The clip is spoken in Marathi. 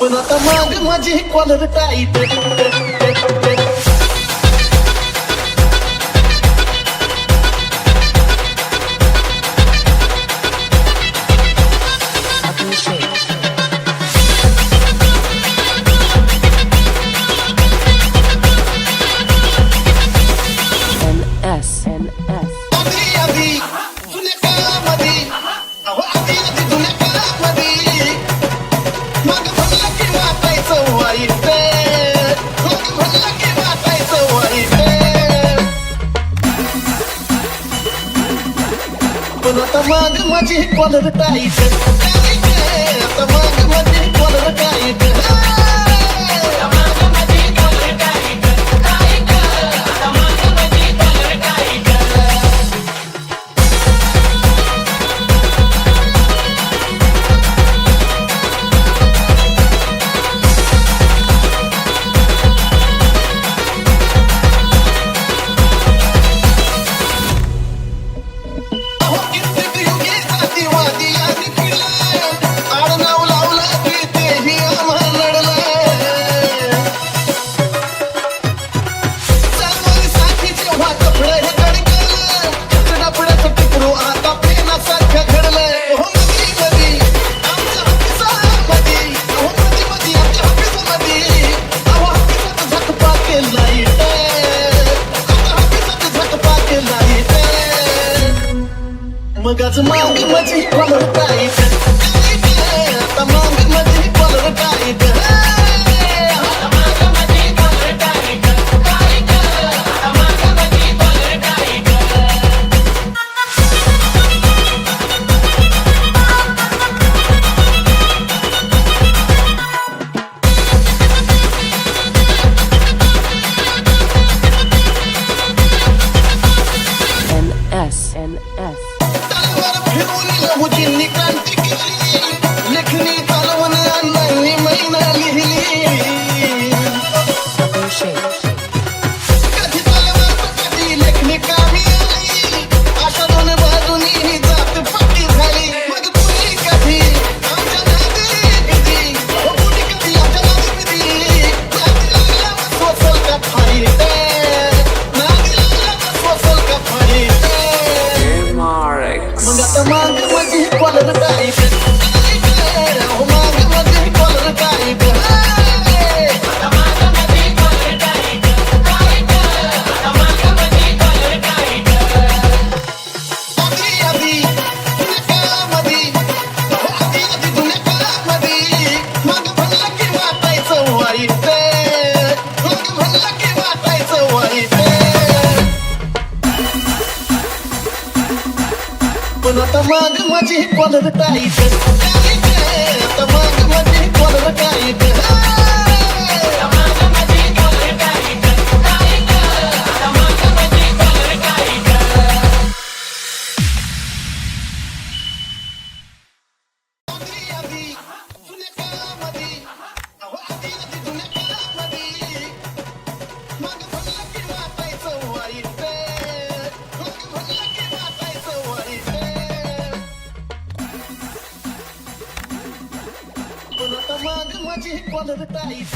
पण आता माग माझी कॉलर टाईट. पण आता माग माझी कॉलर टाईट. आता माग माझी कॉलर टाईट. मगच माग माझी कॉलर टाईट. आता माग माझी कॉलर टाईट. मुजींनी क्रांती केली, लेखनी चालवून अण्णांनी महिना लिहिली. कधी चालवत कधी लेखनी कामी आली, अशा दोन बाजूनी जात पक्की झाली. मग कुणी कधी आमच्या नादी बिदी, कुणी कधी आमच्या नादी बिदी. नादी लागला सोसल का फाईट, नादी लागला सोसल का फाईट. मग आता माग माझी कॉलर टाईट. माग माझी कॉलर टाईट. मग म्हणलं की वाटायचं वाईट, मग म्हणलं की वाटायचं वाईट. पण आता माग माझी कॉलर टाईट. आता माग माझी कॉलर टाईट. माग माझी कॉलर टाईट.